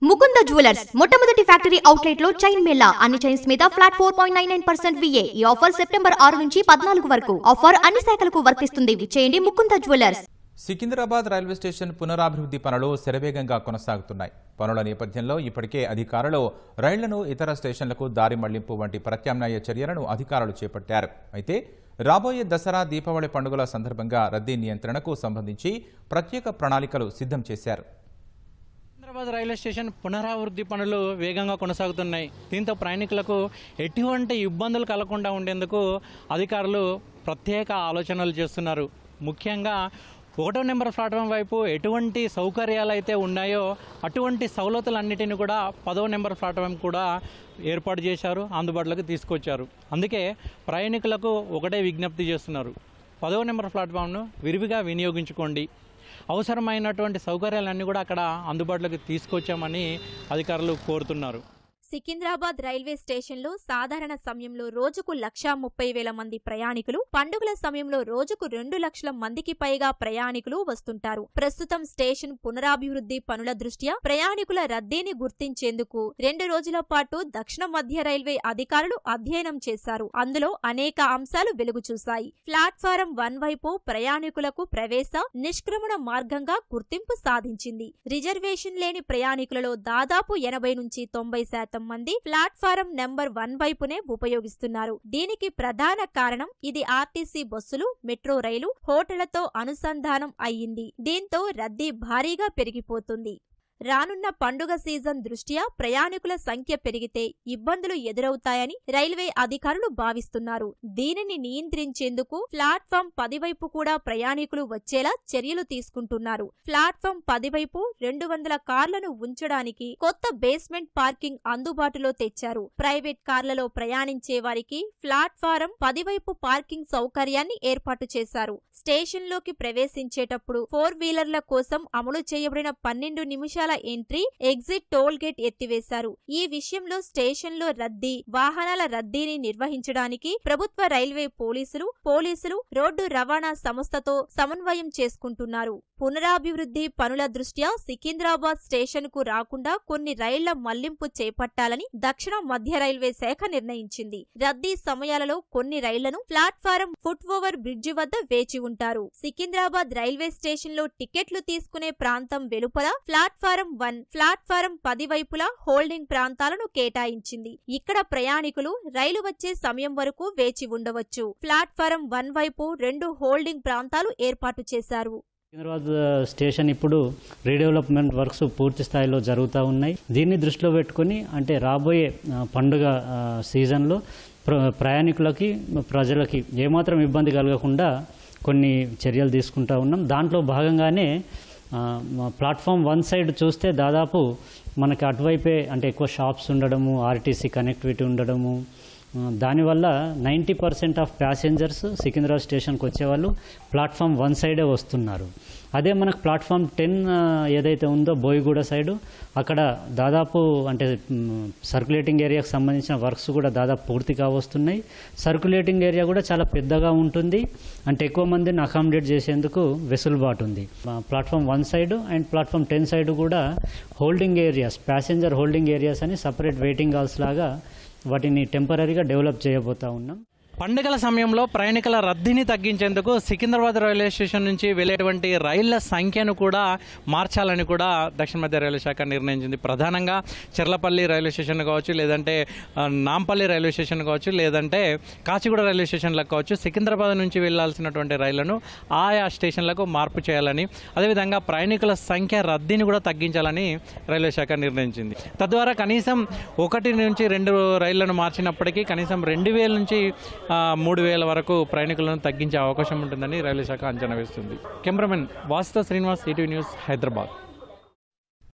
Mukunda jewellers మొట్టమొదటి factory outlet లో chain mela అన్ని చైన్స్ మీద ఫ్లాట్ 4.99% VA. ఈ ఆఫర్ సెప్టెంబర్ 6 నుంచి 14 వరకు. ఆఫర్ అన్ని శాఖలకు వర్తిస్తుంది. విచేయండి Mukunda jewellers. Secunderabad railway station పునరాభివృద్ధి పనులు శరవేగంగా కొనసాగుతున్నాయి. పనుల నేపథ్యంలో ఇప్పటికే అధికారులు రైళ్లను ఇతర స్టేషన్లకు దారి మళ్లింపు వంటి ప్రత్యామ్నాయ చర్యలను అధికారులు చేపట్టారు. అయితే రాబోయే దసరా దీపావళి పండుగల సందర్భంగా రద్దీ నియంత్రణకు సంబంధించి ప్రత్యేక ప్రణాళికలు సిద్ధం చేశారు. సికింద్రాబాద్ రైల్వే స్టేషన్ పునరాభివృద్ధి పనులు వేగంగా కొనసాగుతున్నాయి. దీంతో ప్రయాణికులకు ఎటువంటి ఇబ్బందులు కలగకుండా ఉండేందుకు అధికారులు ప్రత్యేక ఆలోచనలు చేస్తున్నారు. ముఖ్యంగా 1వ నెంబర్ ప్లాట్ఫామ్ వైపు ఎటువంటి సౌకర్యాలు అయితే ఉన్నాయో అటువంటి సౌలతులన్నిటిని కూడా 10వ నెంబర్ ప్లాట్ఫామ్ కూడా ఏర్పాటు చేశారు, అందుబాటులోకి తీసుకొచ్చారు. అందుకే ప్రయాణికులకు ఒకటే విజ్ఞప్తి చేస్తున్నారు, 10వ నెంబర్ ప్లాట్ఫామ్ను విరివిగా వినియోగించుకోండి. అవసరమైనటువంటి సౌకర్యాలన్నీ కూడా అక్కడ అందుబాటులోకి తీసుకొచ్చామని అధికారులు కోరుతున్నారు. సికింద్రాబాద్ రైల్వే స్టేషన్లో సాధారణ సమయంలో రోజుకు 1,30,000 మంది ప్రయాణికులు, పండుగల సమయంలో రోజుకు 2 లక్షల మందికి పైగా ప్రయాణికులు వస్తుంటారు. ప్రస్తుతం స్టేషన్ పునరాభివృద్ధి పనుల దృష్ట్యా ప్రయాణికుల రద్దీని గుర్తించేందుకు 2 రోజుల పాటు దక్షిణ మధ్య రైల్వే అధికారులు అధ్యయనం చేశారు. అందులో అనేక అంశాలు వెలుగు చూశాయి. ప్లాట్ఫారం 1 వైపు ప్రయాణికులకు ప్రవేశ, నిష్క్రమణ మార్గంగా గుర్తింపు సాధించింది. రిజర్వేషన్ లేని ప్రయాణికులలో దాదాపు 80 నుంచి 90% మంది ప్లాట్ఫారం నెంబర్ 1 వైపునే ఉపయోగిస్తున్నారు. దీనికి ప్రధాన కారణం ఇది ఆర్టీసీ బస్సులు, మెట్రో రైలు, హోటళ్లతో అనుసంధానం అయ్యింది. దీంతో రద్దీ భారీగా పెరిగిపోతుంది. రానున్న పండుగ సీజన్ దృష్ట్యా ప్రయాణికుల సంఖ్య పెరిగితే ఇబ్బందులు ఎదురవుతాయని రైల్వే అధికారులు భావిస్తున్నారు. దీనిని నియంత్రించేందుకు ప్లాట్ఫామ్ 10 వైపు కూడా ప్రయాణికులు వచ్చేలా చర్యలు తీసుకుంటున్నారు. ప్లాట్ఫామ్ 10 వైపు 200 కార్లను ఉంచడానికి కొత్త బేస్మెంట్ పార్కింగ్ అందుబాటులో తెచ్చారు. ప్రైవేట్ కార్లలో ప్రయాణించే వారికి ప్లాట్ఫారం 10 వైపు పార్కింగ్ సౌకర్యాన్ని ఏర్పాటు చేశారు. స్టేషన్లోకి ప్రవేశించేటప్పుడు 4 వీలర్ల కోసం అమలు చేయబడిన 12 నిమిషాల ఎంట్రీ, ఎగ్జిట్ టోల్ గేట్ ఎత్తివేశారు. ఈ విషయంలో స్టేషన్లో వాహనాల రద్దీని నిర్వహించడానికి ప్రభుత్వ రైల్వే పోలీసులు రోడ్డు రవాణా సంస్థతో సమన్వయం చేసుకుంటున్నారు. పునరాభివృద్ధి పనుల దృష్ట్యా సికింద్రాబాద్ స్టేషన్ కు రాకుండా కొన్ని రైళ్ల మళ్లింపు చేపట్టాలని దక్షిణ మధ్య రైల్వే శాఖ నిర్ణయించింది. రద్దీ సమయాలలో కొన్ని రైళ్లను ప్లాట్ఫారం ఫుట్ ఓవర్ బ్రిడ్జి వద్ద వేచి ఉంటారు. సికింద్రాబాద్ రైల్వే స్టేషన్ లో టికెట్లు తీసుకునే ప్రాంతం వెలుపల ప్లాట్ఫారం 1, ప్లాట్ఫారం 10 వైపులా హోల్డింగ్ ప్రాంతాలను కేటాయించింది. ఇక్కడ ప్రయాణికులు రైలు వచ్చే సమయం వరకు వేచి ఉండవచ్చు. ప్లాట్ఫారం 1 వైపు 2 హోల్డింగ్ ప్రాంతాలు ఏర్పాటు చేశారు. సికింద్రాబాద్ స్టేషన్ ఇప్పుడు రీడెవలప్మెంట్ వర్క్స్ పూర్తి స్థాయిలో జరుగుతూ ఉన్నాయి. దీన్ని దృష్టిలో పెట్టుకుని అంటే రాబోయే పండుగ సీజన్లో ప్రయాణికులకి, ప్రజలకి ఏమాత్రం ఇబ్బంది కలగకుండా కొన్ని చర్యలు తీసుకుంటూ ఉన్నాం. దాంట్లో భాగంగానే ప్లాట్ఫామ్ 1 సైడ్ చూస్తే దాదాపు మనకి అటువైపే అంటే ఎక్కువ షాప్స్ ఉండడము, ఆర్టీసీ కనెక్టివిటీ ఉండడము, దానివల్ల 90% ఆఫ్ ప్యాసింజర్స్ సికింద్రాబాద్ స్టేషన్కి వచ్చేవాళ్ళు ప్లాట్ఫామ్ 1 సైడే వస్తున్నారు. అదే మనకు ప్లాట్ఫామ్ 10 ఏదైతే ఉందో బోయిగూడ సైడు, అక్కడ దాదాపు అంటే సర్క్యులేటింగ్ ఏరియాకి సంబంధించిన వర్క్స్ కూడా దాదాపు పూర్తి కావస్తున్నాయి. సర్క్యులేటింగ్ ఏరియా కూడా చాలా పెద్దగా ఉంటుంది, అంటే ఎక్కువ మందిని అకామిడేట్ చేసేందుకు వెసులుబాటు ఉంది. Platform 1 side and platform 10 side కూడా holding areas, passenger holding areas అని సపరేట్ వెయిటింగ్ హాల్స్ లాగా వాటిని టెంపరీగా డెవలప్ చేయబోతా ఉన్నాం. పండుగల సమయంలో ప్రయాణికుల రద్దీని తగ్గించేందుకు సికింద్రాబాద్ రైల్వే స్టేషన్ నుంచి వెళ్లేటువంటి రైళ్ల సంఖ్యను కూడా మార్చాలని కూడా దక్షిణ మధ్య రైల్వే శాఖ నిర్ణయించింది. ప్రధానంగా చెర్లపల్లి రైల్వే స్టేషన్ కావచ్చు, లేదంటే నాంపల్లి రైల్వే స్టేషన్ కావచ్చు, లేదంటే కాచిగూడ రైల్వే స్టేషన్లకు కావచ్చు, సికింద్రాబాద్ నుంచి వెళ్లాల్సినటువంటి రైళ్లను ఆయా స్టేషన్లకు మార్పు చేయాలని, అదేవిధంగా ప్రయాణికుల సంఖ్య రద్దీని కూడా తగ్గించాలని రైల్వే శాఖ నిర్ణయించింది. తద్వారా కనీసం 1 నుంచి 2 రైళ్లను మార్చినప్పటికీ కనీసం 2,000 నుంచి 3,000 వరకు ప్రయాణికులను తగ్గించే అవకాశం ఉంటుందని రైల్వే శాఖ అంచనా వేస్తుంది. కెమెరామెన్ వాసుతో శ్రీనివాస్, ఈటీవీ న్యూస్, హైదరాబాద్.